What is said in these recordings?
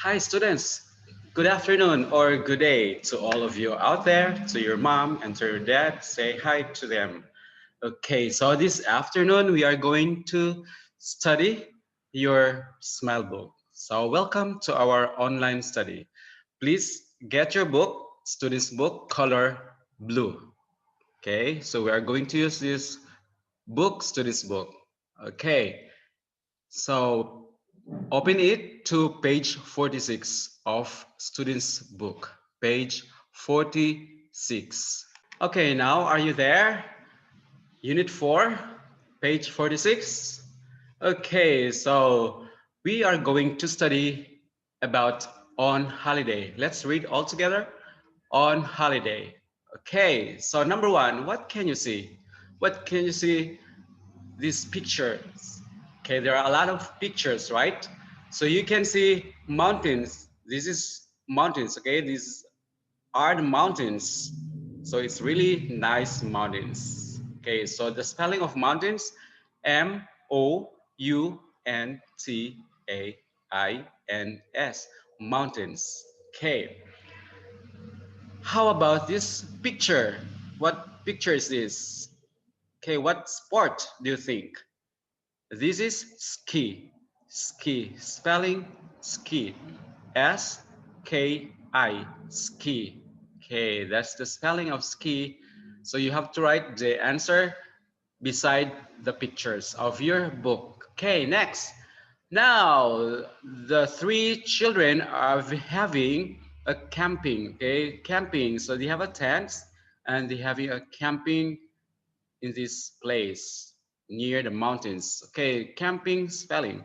Hi, students. Good afternoon or good day to all of you out there, to your mom and to your dad. Say hi to them. Okay, so this afternoon we are going to study your smile book. So, welcome to our online study. Please get your book, student's book, color blue. Okay, so we are going to use this book, student's book. Okay, so open it to page 46 of student's book, page 46. Okay, now are you there? Unit 4, page 46. Okay, so we are going to study about on holiday. Let's read all together. On holiday. Okay, so number one, what can you see? What can you see these pictures? Okay, there are a lot of pictures, right? So you can see mountains. This is mountains, okay? These are the mountains. So it's really nice mountains. Okay, so the spelling of mountains, Mountains, mountains. Okay, how about this picture? What picture is this? Okay, what sport do you think? This is ski. Ski. Spelling ski. S-K-I. Ski. Okay, that's the spelling of ski. So you have to write the answer beside the pictures of your book. Okay, next. Now, the three children are having a camping. Okay, camping. So they have a tent and they're having a camping in this place near the mountains. Okay, camping spelling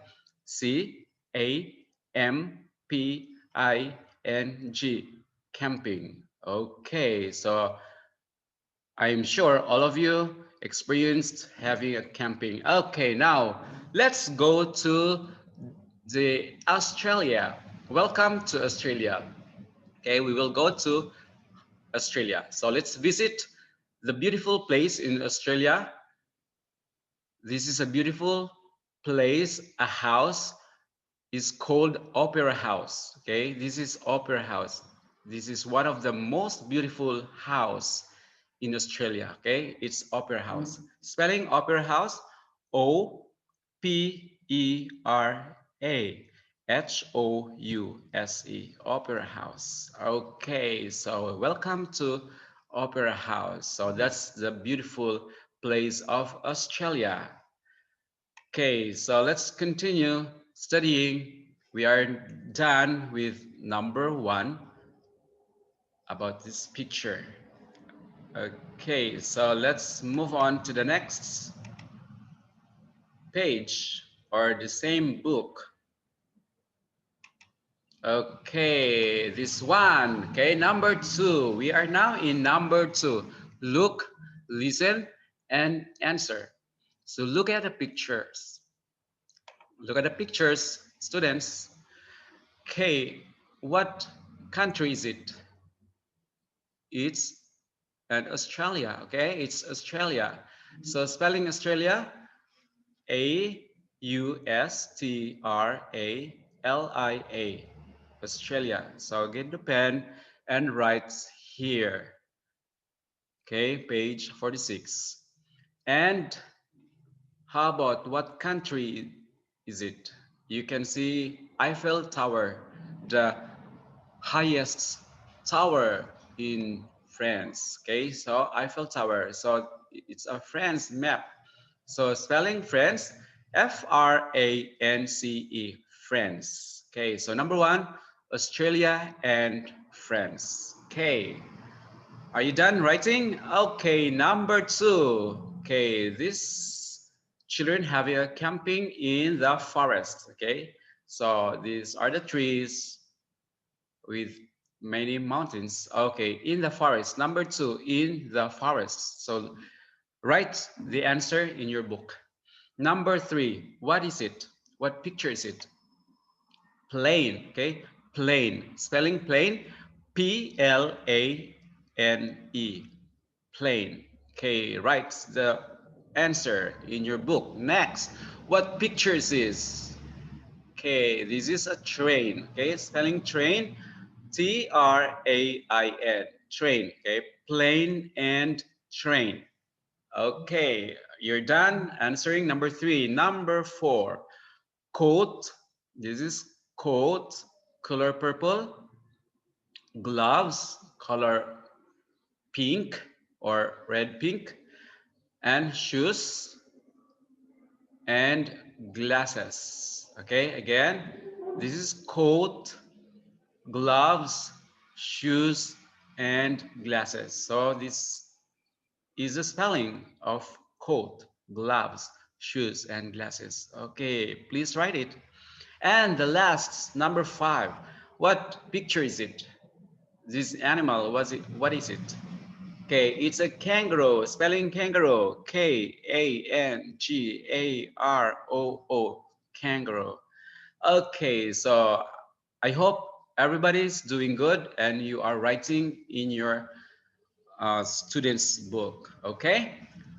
Camping. Camping. Okay, so I'm sure all of you experienced having a camping. Okay, now let's go to the Australia. Welcome to Australia. Okay, we will go to Australia. So let's visit the beautiful place in Australia. This is a beautiful place, a house is called Opera House. Okay, this is Opera House. This is one of the most beautiful house in Australia. Okay, it's Opera House. Spelling Opera House, Opera House, Opera House. Okay, so welcome to Opera House. So that's the beautiful place of Australia. Okay, so let's continue studying. We are done with number one about this picture. Okay, so let's move on to the next page or the same book. Okay, this one. Okay, number two. We are now in number two. Look, listen, and answer. So look at the pictures. Look at the pictures, students. Okay, what country is it? It's Australia. Okay, it's Australia. So spelling Australia, Australia. Australia. So get the pen and write here. Okay, page 46. And how about what country is it? You can see Eiffel Tower, the highest tower in France. Okay, so Eiffel Tower. So it's a France map. So spelling France, France, France. Okay, so number one, Australia and France. Okay, are you done writing? Okay, number two. Okay, this children have a camping in the forest. Okay, so these are the trees with many mountains. Okay, in the forest. Number two, in the forest. So write the answer in your book. Number three, what is it? What picture is it? Plane. Okay, plane. Spelling plane, Plane. Plane. Okay, write the answer in your book. Next, what picture is this? Okay, this is a train. Okay, spelling train, T-R-A-I-N, train. Okay, plane and train. Okay, you're done answering number 3. Number 4, coat. This is coat, color purple, gloves, color pink or red pink, and shoes and glasses. Okay, again, this is coat, gloves, shoes, and glasses. So this is the spelling of coat, gloves, shoes, and glasses. Okay, please write it. And the last, number 5. What picture is it? This animal, what is it? Okay, it's a kangaroo. Spelling kangaroo. K-A-N-G-A-R-O-O. Kangaroo. Okay, so I hope everybody's doing good and you are writing in your student's book. Okay,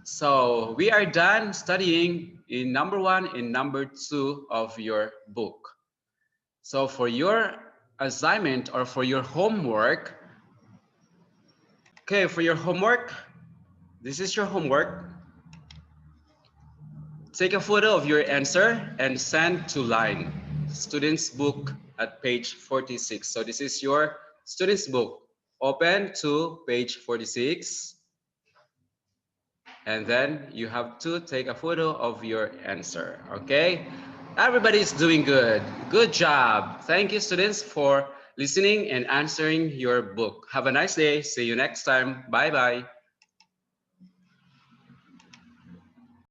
so we are done studying in number 1 and number 2 of your book. So for your assignment or for your homework, okay, for your homework, this is your homework. Take a photo of your answer and send to line student's book at page 46. So this is your student's book. Open to page 46 and then you have to take a photo of your answer. Okay, everybody's doing good. Good job. Thank you, students, for listening and answering your book. Have a nice day. See you next time. Bye bye.